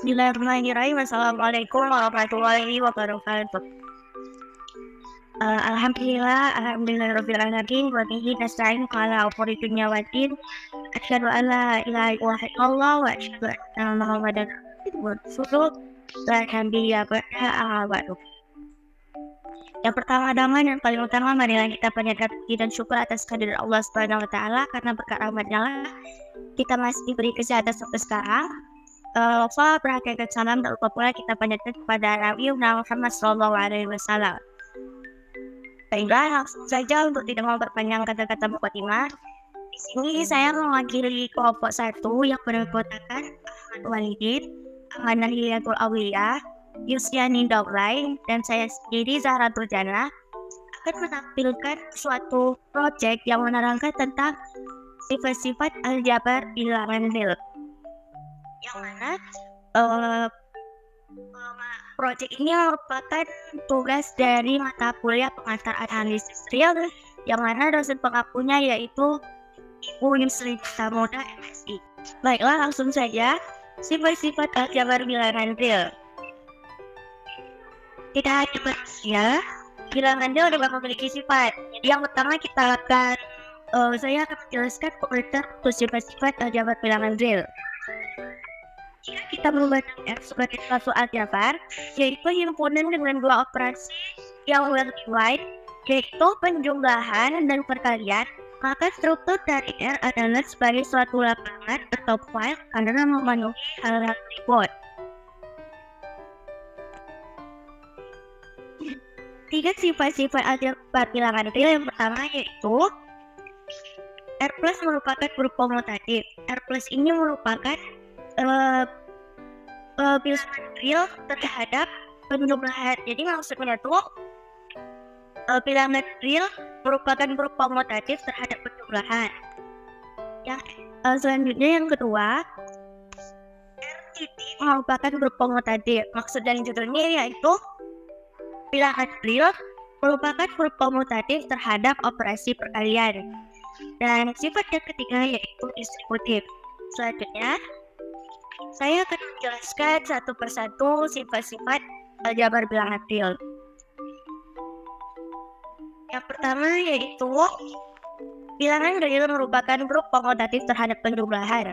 Bismillahirrahmanirrahim. Assalamualaikum warahmatullahi wabarakatuh. Alhamdulillahirabbil alamin wa bihi nasta'in ala umuri dunya waddin. Asyhadu an la ilaha illallah wa asyhadu anna Muhammadan rasulullah. La nabiyya ba'da ba'du. Yang pertama-tama dan paling utama, marilah kita panjatkan puji dan syukur atas kehadiran Allah Subhanahu wa taala, karena berkat rahmat-Nya lah kita masih diberi kesehatan sampai sekarang. Berhakikat salam dan lupa pula kita panjatkan kepada Nabi Muhammad SAW. Baiklah, langsung saja untuk tidak memperpanjang kata-kata mukadimah. Di sini saya mewakili kelompok 1 yang beranggotakan Ahmad Walidin, Amanah Hilatul Awliyah, Yusyani Daulay, dan saya sendiri Zahra Turjana akan menampilkan suatu proyek yang menerangkan tentang sifat-sifat aljabar bilangan nil. Yang mana proyek ini merupakan tugas dari mata kuliah pengantar analisis real, yang mana dosen pengampunya yaitu Ibu Yusri Samoda MSI. Baiklah, langsung saja. Sifat-sifat aljabar bilangan real. Tidak hanya manusia, bilangan real juga memiliki sifat. Yang pertama saya akan menjelaskan pengertian untuk sifat-sifat aljabar bilangan real. Jika kita memandang F sebagai suatu aljabar, yaitu himpunan dengan dua operasi yang lebih wide, yaitu penjumlahan dan perkalian, maka struktur dari R adalah sebagai suatu lapangan atau file karena memenuhi hal-hal berikut. Tiga sifat-sifat aljabar bilangan real. Yang pertama yaitu R plus merupakan grup komutatif. R plus ini merupakan bilangan real terhadap penjumlahan. Jadi maksudnya itu bilangan real merupakan grup komutatif terhadap penjumlahan. Yang selanjutnya yang kedua, R titik merupakan grup komutatif. Maksud dari judulnya yaitu bilangan real merupakan grup komutatif terhadap operasi perkalian. Dan sifat yang ketiga yaitu distributif. Selanjutnya, saya akan menjelaskan satu persatu sifat-sifat aljabar bilangan real. Yang pertama yaitu bilangan real merupakan grup komutatif terhadap penjumlahan.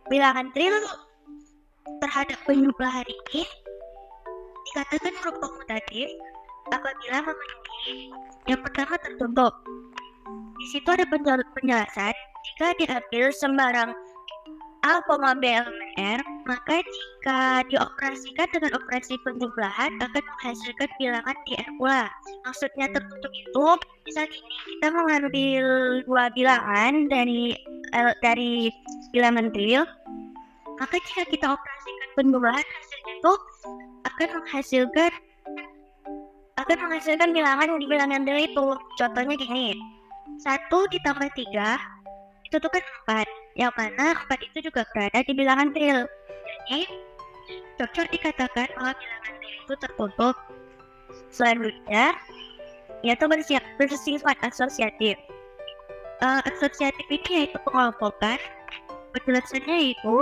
Bilangan real terhadap penjumlahan ini dikatakan grup komutatif apabila memenuhi yang pertama tertutup. Di situ ada penjelasan, jika diambil sembarang A, B elemen R, maka jika dioperasikan dengan operasi penjumlahan akan menghasilkan bilangan di R pula. Maksudnya tertutup itu, misal gini, kita mengambil dua bilangan dari bilangan real, maka jika kita operasikan penjumlahan, hasilnya itu akan menghasilkan bilangan di bilangan real itu. Contohnya gini, 1 ditambah 3 itu tuh kan 4, yang mana 4 itu juga berada di bilangan real. Jadi cocok dikatakan bahwa bilangan real itu tertutup. Selanjutnya yaitu bersifat asosiatif. Asosiatif ini yaitu pengelompokan. Penjelasannya yaitu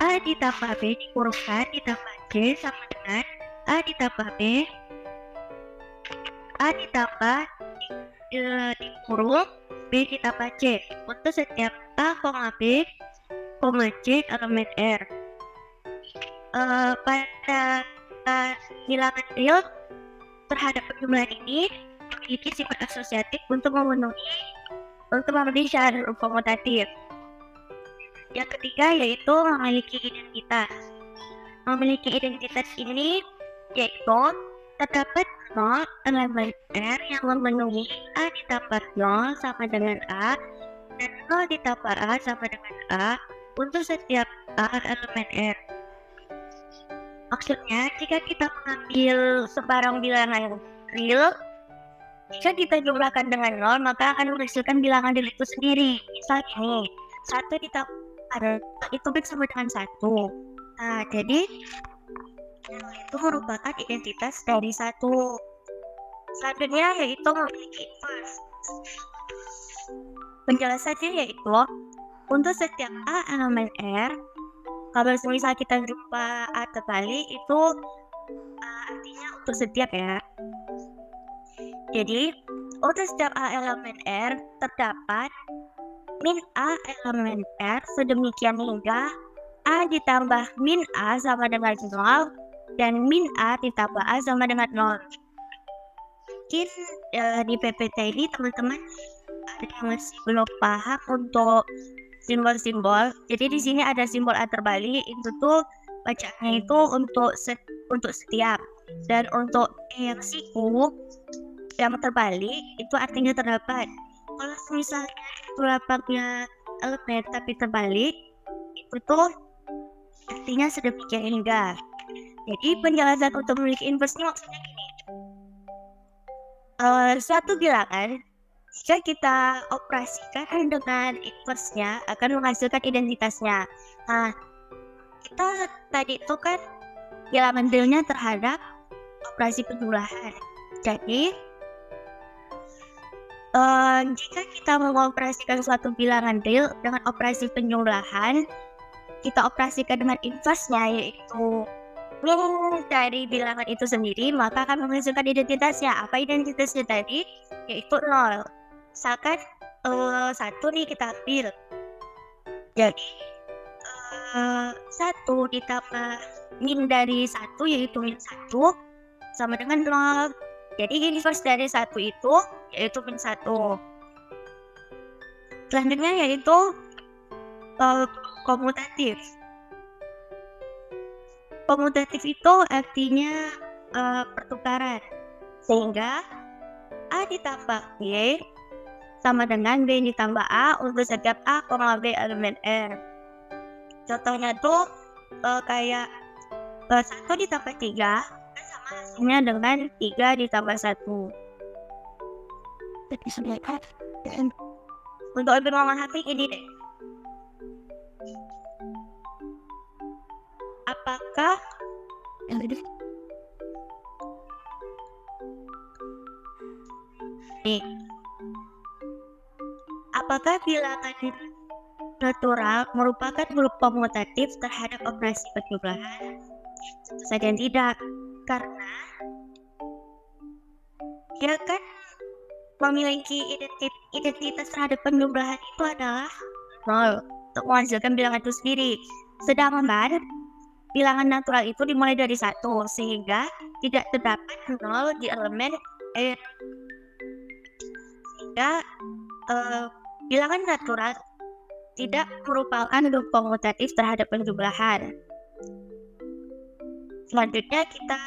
A ditambah B dikurungkan ditambah C sama dengan A ditambah B, A ditambah dikurung B ditambah C untuk setiap A, B, C elemen R. Pada bilangan real terhadap penjumlahan ini memiliki sifat asosiatif untuk memenuhi syarat komutatif. Yang ketiga yaitu memiliki identitas. Memiliki identitas ini yaitu terdapat 0 elemen R yang memenuhi A ditambah 0 sama dengan A dan 0 ditambah A sama dengan A untuk setiap A elemen R. Maksudnya, jika kita mengambil sebarang bilangan real, jika kita jumlahkan dengan 0, maka akan menghasilkan bilangan real itu sendiri. Misalnya nih, 1 ditambah itu sama dengan 1. Nah, jadi itu merupakan identitas dari 1. Selanjutnya yaitu memiliki inverse. Penjelasannya yaitu Untuk setiap A elemen R, kalau misal kita jumpa A terbalik itu artinya untuk setiap ya. Jadi untuk setiap A elemen R terdapat min A elemen R sedemikian hingga A ditambah min A sama dengan 0 dan min A ditambah A sama dengan 0. Mungkin di PPT ini teman-teman ada yang masih belum paham untuk simbol-simbol. Jadi di sini ada simbol A terbalik, itu tuh bacaannya itu untuk setiap, dan untuk yang siku yang terbalik itu artinya terdapat. Kalau misalnya itu lapangnya elemen tapi terbalik, itu tuh artinya sedemikian hingga. Jadi penjelasan untuk memiliki inverse-nya maksudnya gini. Suatu bilangan jika kita operasikan dengan inverse-nya akan menghasilkan identitasnya. Nah, kita tadi itu kan bilangan real-nya terhadap operasi penjumlahan. Jadi jika kita mengoperasikan suatu bilangan real dengan operasi penjumlahan, kita operasikan dengan inverse-nya yaitu min dari bilangan itu sendiri, maka akan menghasilkan identitasnya. Apa identitasnya tadi? Yaitu 0. Misalkan 1 nih kita ambil. Jadi 1 ditambah min dari 1 yaitu min 1 sama dengan 0. Jadi inverse dari 1 itu yaitu min 1. Selanjutnya yaitu komutatif. Komutatif itu artinya pertukaran, sehingga A ditambah B sama dengan B ditambah A untuk setiap A, B elemen R. Contohnya tuh kayak 1 ditambah 3 sama hasilnya dengan 3 ditambah 1. Untuk lebih memahami ini deh. Apakah bilangan natural merupakan grup komutatif terhadap operasi penjumlahan? Tentu saja tidak, karena dia kan memiliki identitas terhadap penjumlahan itu adalah 0 untuk menghasilkan bilangan itu sendiri. Sedangkan bilangan natural itu dimulai dari 1, sehingga tidak terdapat 0 di elemen R. Sehingga bilangan natural tidak merupakan grup komutatif terhadap penjumlahan. Selanjutnya kita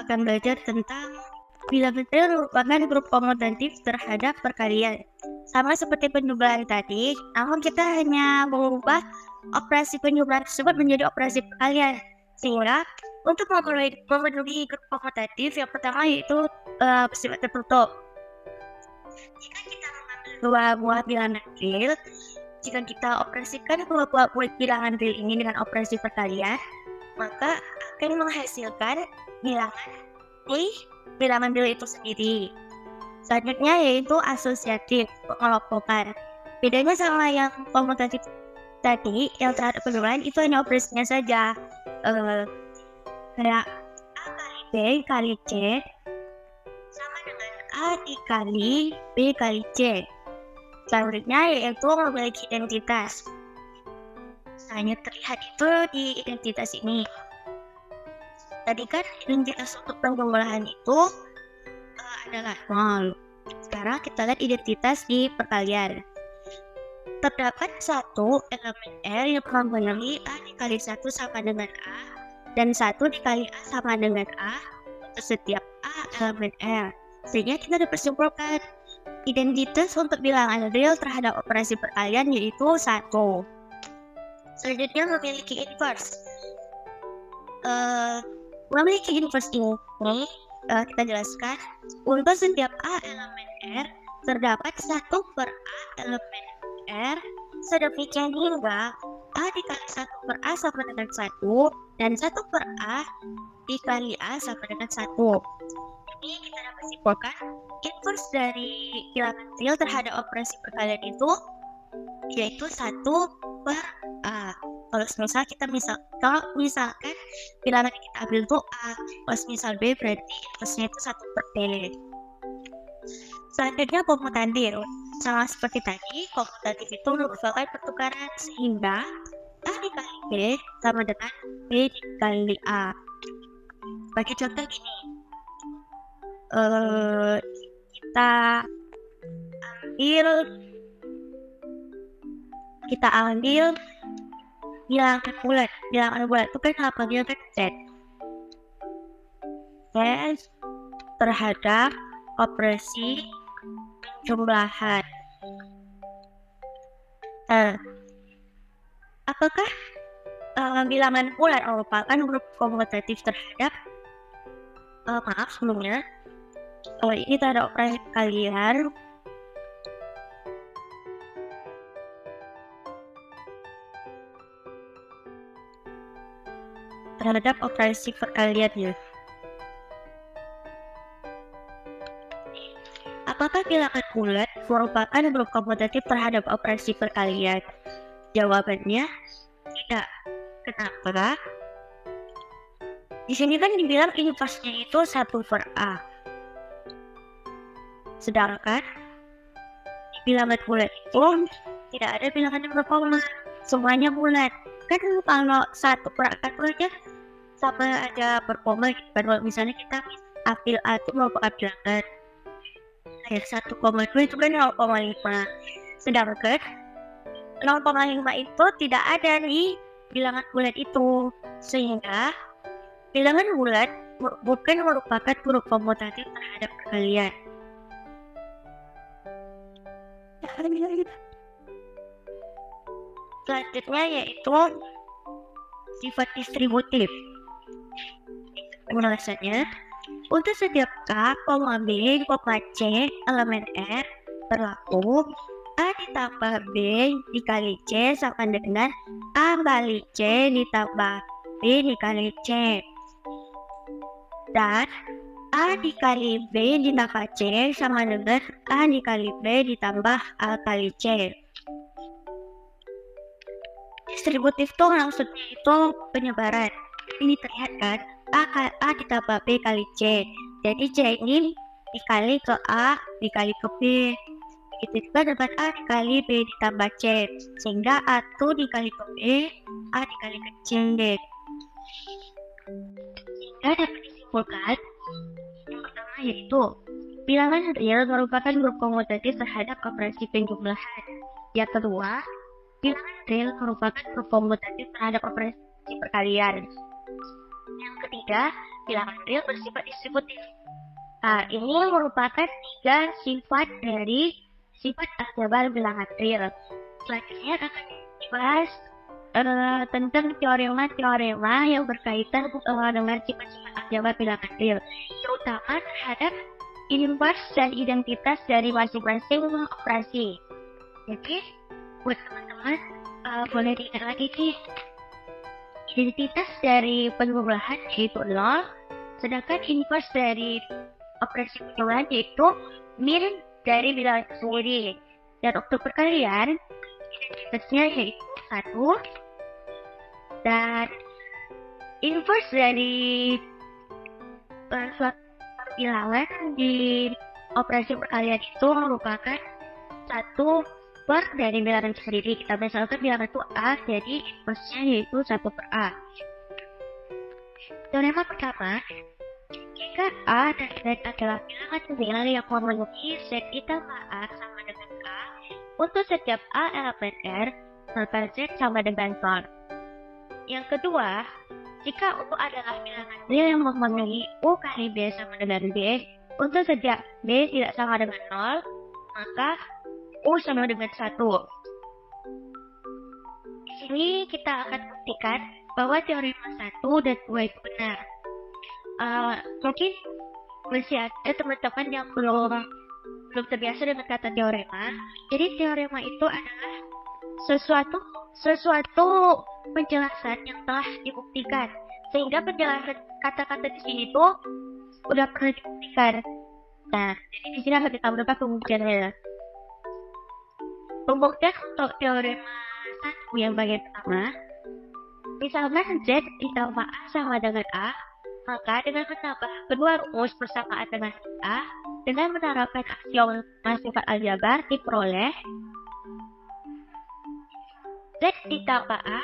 akan belajar tentang bilangan real merupakan grup komutatif terhadap perkalian. Sama seperti penjumlahan tadi, namun kita hanya mengubah operasi penjumlahan tersebut menjadi operasi perkalian. Sehingga untuk memenuhi grup komutatif, yang pertama yaitu bersifat tertutup. Jika kita mengambil dua buah bilangan real, jika kita operasikan dua buah bilangan real ini dengan operasi perkalian, maka akan menghasilkan bilangan real itu sendiri. Selanjutnya yaitu asosiatif, pengelompokan. Bedanya sama yang komutatif tadi, yang terhadap penjumlahan itu hanya operasinya saja. Kayak A kali B kali C sama dengan A dikali B kali C. Selanjutnya yaitu memiliki identitas. Hanya terlihat itu di identitas ini. Tadi kan identitas untuk penjumlahan itu adalah 0. Sekarang kita lihat identitas di perkalian. Terdapat satu elemen R yang memiliki A dikali 1 sama dengan A dan 1 dikali A sama dengan A untuk setiap A elemen R. Sehingga kita dapat simpulkan identitas untuk bilangan real terhadap operasi perkalian yaitu 1. Selanjutnya memiliki inverse. Memiliki inverse ini kita jelaskan, untuk setiap A elemen R terdapat 1 per A elemen R sedemikian hingga A dikali 1 per A sama dengan 1 dan 1 per A dikali A sama dengan 1. Ini kita dapat simpulkan inverse dari bilangan real terhadap operasi perkalian itu yaitu 1/A. Kalau misalkan bilangan yang kita ambil itu A, pas misal B berarti inversnya itu 1/B. Selanjutnya komutatif. Sama seperti tadi, komutatif itu merupakan pertukaran sehingga A dikali B sama dengan B dikali A. Bagi contoh gini, kita ambil bilangan bulat. Bilangan bulat itu kan apabila kan Z terhadap operasi penjumlahan. Apakah bilangan bulat merupakan grup komutatif terhadap sebelumnya ini terhadap operasi perkalian ya. Apakah bilangan bulat merupakan grup komutatif terhadap operasi perkalian? Jawabannya tidak. Kenapa? Di sini kan dibilang inversnya itu 1/A. Sedangkan di bilangan bulat itu tidak ada bilangan yang berkoma, semuanya bulat. Kan kalau 1/A itu aja sama aja berkoma. Kalau misalnya kita ambil A itu merupakan bilangan kayak 1,2 itu kan 0,5. Sedangkan 0,5 itu tidak ada di bilangan bulat itu, sehingga bilangan bulat bukan merupakan grup komutatif terhadap perkalian. Selanjutnya yaitu sifat distributif. Penjelasannya, untuk setiap K, B, C, elemen R berlaku A ditambah B dikali C sama dengan A balik C ditambah B dikali C. Dan A dikali B ditambah C sama dengan A dikali B ditambah A kali C. Distributif tuh maksudnya itu penyebaran. Ini terlihat kan, A ditambah B kali C. Jadi C ini dikali ke A dikali ke B. Itu juga dapat A dikali B ditambah C, sehingga A2 dikali ke B, A dikali ke C. Sehingga dapat disimpulkan yang pertama yaitu bilangan real merupakan grup komutatif terhadap operasi penjumlahan. Yang kedua, bilangan real merupakan grup komutatif terhadap operasi perkalian. Yang ketiga, bilangan real bersifat distributif. Ini merupakan 3 sifat dari sifat aljabar bilangan real. Selanjutnya akan dibahas tentang teorema yang berkaitan dengan sifat-sifat aljabar bilangan real, terutama terhadap invers dan identitas dari masing-masing operasi. Jadi, buat teman-teman boleh diingat lagi nih, identitas dari penjumlahan yaitu 0, sedangkan invers dari operasi penjumlahan yaitu min dari bilangan sendiri. Dan untuk perkalian identitasnya yaitu 1, dan inverse dari suatu bilangan di operasi perkalian itu merupakan 1 per dari bilangan sendiri. Kita misalkan bilangan itu A, jadi inverse-nya yaitu 1/A. Teorema pertama, jika A dan Z adalah bilangan tunggal yang memenuhi Z ditambah A sama dengan K, untuk setiap A elemen R, maka Z sama dengan 0. Yang kedua, jika U adalah bilangan real yang memenuhi U kali B sama dengan B, untuk setiap B tidak sama dengan 0, maka U sama dengan 1. Di sini kita akan buktikan bahwa teorema 1 dan 2 itu benar. Mungkin masih ada teman-teman yang belum terbiasa dengan kata teorema. Jadi teorema itu adalah sesuatu penjelasan yang telah dibuktikan, sehingga penjelasan kata-kata di sini itu udah pernah dibuktikan. Nah, jadi di sini akan kita beberapa pembuktiannya. Pembuktian untuk teorema satu yang bagian pertama, misalkan Z ditambah A sama dengan A, maka dengan menambah kedua rumus persamaan dengan A, dengan menerapkan aksiom sifat aljabar diperoleh Z ditambah A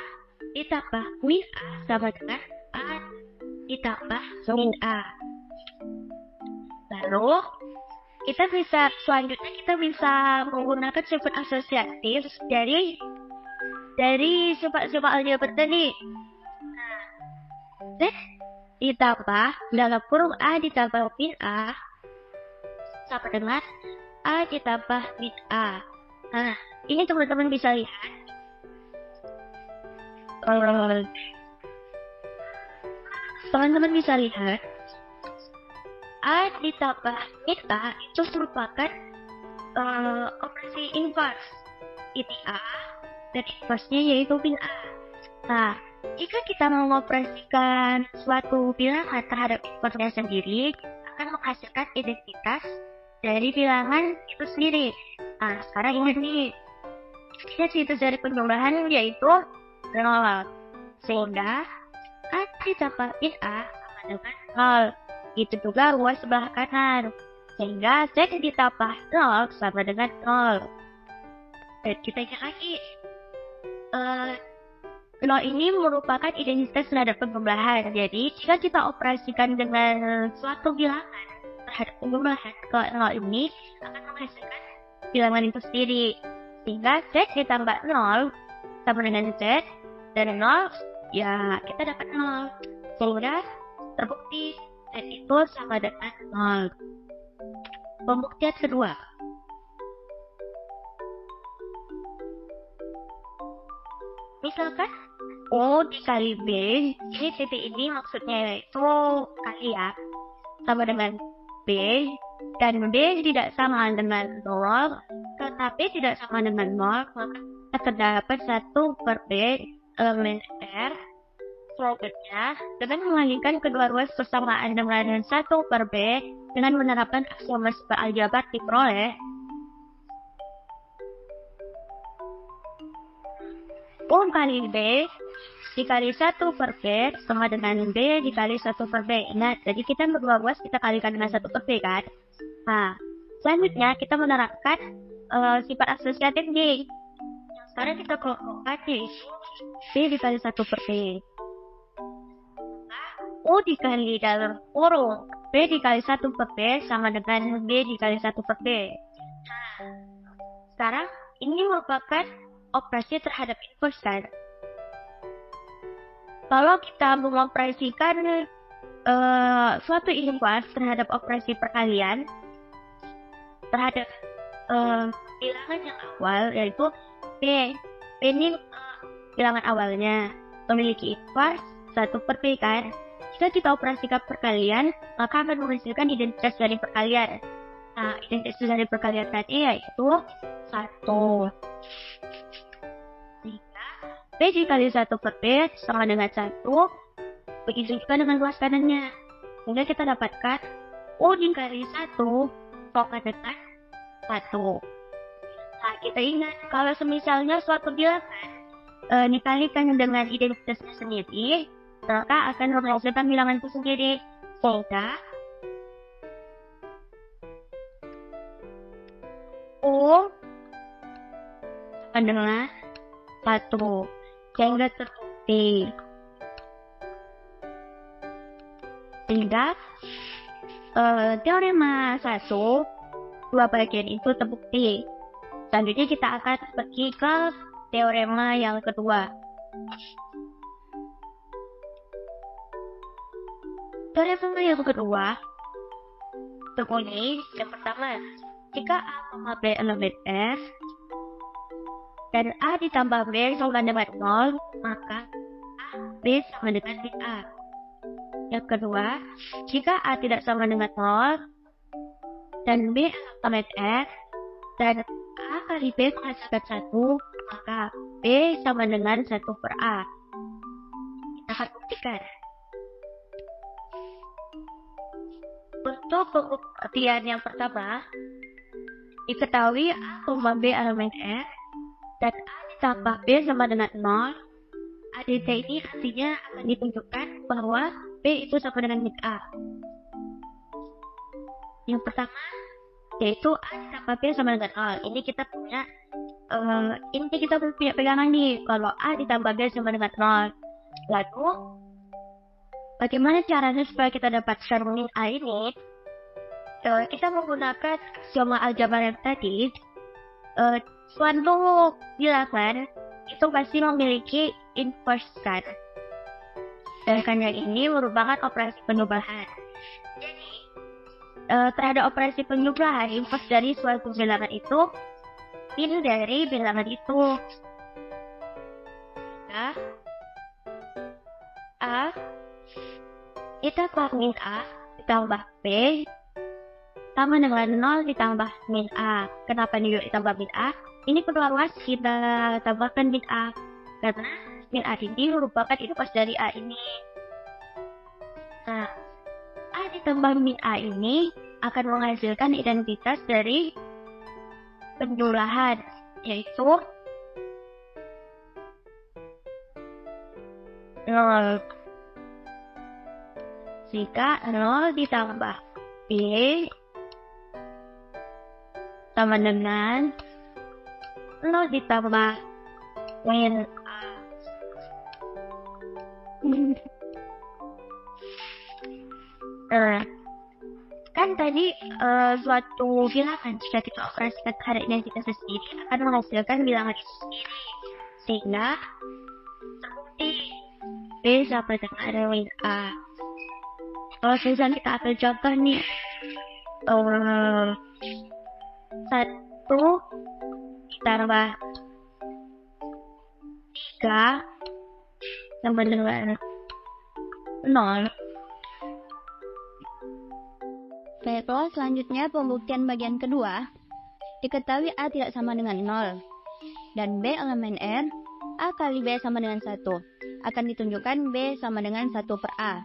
ditambah min A sama dengan A ditambah min A. Lalu selanjutnya kita bisa menggunakan sifat asosiatif dari sifat-sifat aljabar tadi. Z ditambah dalam kurung A ditambah min A sama dengan A ditambah min A. Nah, ini teman-teman bisa lihat. Teman-teman bisa lihat A ditambah min A itu merupakan operasi inverse. Ini A dan inverse-nya yaitu min A. Nah, jika kita mengoperasikan suatu bilangan terhadap inverse-nya sendiri, akan menghasilkan identitas dari bilangan itu sendiri. Nah, sekarang ini identitas dari penjumlahan yaitu 0. Sehingga A ditambah min A sama dengan 0. Itu juga ruas sebelah kanan. Sehingga Z ditambah 0 sama dengan 0. Dan kita ingat lagi. 0 ini merupakan identitas terhadap penjumlahan. Jadi, jika kita operasikan dengan suatu bilangan terhadap penjumlahan, ke 0 ini akan menghasilkan bilangan itu sendiri. Sehingga Z ditambah 0 sama dengan Z, dan 0, ya kita dapat 0. Sehingga terbukti Z itu sama dengan 0. Pembuktian kedua. Misalkan O dikali B, ini titik ini maksudnya yaitu kali ya, sama dengan B, dan B tidak sama dengan 0, tetapi tidak sama dengan 0, maka terdapat 1/B elemen R. Selanjutnya, dengan mengalihkan kedua ruas persamaan dengan 1/B dengan menerapkan aksiom sifat aljabar diperoleh O kali B dikali 1/B sama dengan B dikali 1/B. Nah, jadi kita berdua ruas kita kalikan dengan 1/B kan. Nah, selanjutnya kita menerapkan sifat asosiatif D. Sekarang kita kelompokkan D. B dikali 1/B. O dikali dalam kurung B dikali 1/B sama dengan B dikali 1/B. Nah, sekarang ini merupakan operasi terhadap inverse kan. Kalau kita mengoperasikan suatu inverse terhadap operasi perkalian terhadap bilangan yang awal yaitu B. B ini bilangan awalnya memiliki inverse 1/B kan. Jika kita operasikan perkalian, maka akan menghasilkan identitas dari perkalian. Nah, identitas dari perkalian tadi yaitu 1. Sehingga B dikali 1/B sama dengan 1. Begitu juga dengan ruas kanannya. Sehingga kita dapatkan O dikali 1 sama dengan 1. Nah, kita ingat kalau semisalnya suatu bilangan dikalikan dengan identitasnya sendiri, maka akan menghasilkan bilangan itu sendiri. Sehingga O adalah 1. Sehingga terbukti. Sehingga teorema 1 dua bagian itu terbukti. Selanjutnya kita akan pergi ke teorema yang kedua. Teorema yang kedua berbunyi yang pertama, jika A sama B elemen F dan A ditambah B sama dengan 0, maka A, B sama dengan min A. Yang kedua, jika A tidak sama dengan 0 dan B elemen F dan A kali B menghasilkan 1, maka B sama dengan 1/A. Kita akan buktikan. Untuk pembuktian yang pertama, diketahui A, B elemen F dan A ditambah B sama dengan 0, ADT ini artinya akan ditunjukkan bahwa B itu sama dengan min A. Yang pertama yaitu A ditambah B sama dengan 0. Ini kita punya pegangan nih kalau A ditambah B sama dengan 0. Lalu bagaimana caranya supaya kita dapatkan min A ini? Kita menggunakan aksioma aljabar yang tadi. Suatu bilangan itu pasti memiliki inverse kan. Sedangkan yang ini merupakan operasi penjumlahan. Jadi terhadap operasi penjumlahan, inverse dari suatu bilangan itu min dari bilangan itu. Nah, A ditambah min A ditambah B sama dengan 0 ditambah min A. Kenapa nih ditambah min A? Ini kedua ruas kita tambahkan min A karena min A ini merupakan inverse dari A ini. Nah, A ditambah min A ini akan menghasilkan identitas dari penjumlahan, yaitu 0. Jika 0 ditambah B sama dengan 0 ditambah min A. Kan tadi suatu bilangan jika kita operasikan terhadap identitas sendiri akan menghasilkan bilangan itu sendiri, sehingga terbukti B sama dengan min A. Kalau misalnya kita ambil contoh nih, 1 ditambah 3 sama dengan 0. Baiklah, selanjutnya pembuktian bagian kedua. Diketahui A tidak sama dengan 0 dan B elemen R, A kali B sama dengan 1. Akan ditunjukkan B sama dengan 1 per A.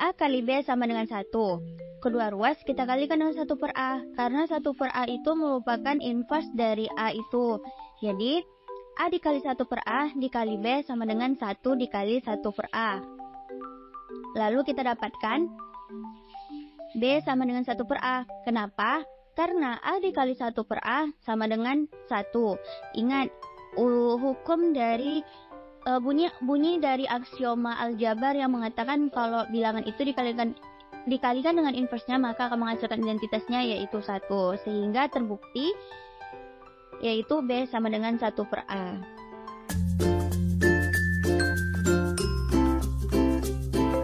A kali B sama dengan 1. Kedua ruas kita kalikan dengan 1 per A, karena 1 per A itu merupakan inverse dari A itu. Jadi, A dikali 1 per A dikali B sama dengan 1 dikali 1 per A. Lalu kita dapatkan B sama dengan 1 per A. Kenapa? Karena A dikali 1 per A sama dengan 1. Ingat, hukum dari bunyi dari aksioma aljabar yang mengatakan kalau bilangan itu dikalikan dengan inverse-nya maka akan menghasilkan identitasnya yaitu 1. Sehingga terbukti yaitu B sama dengan 1 per A.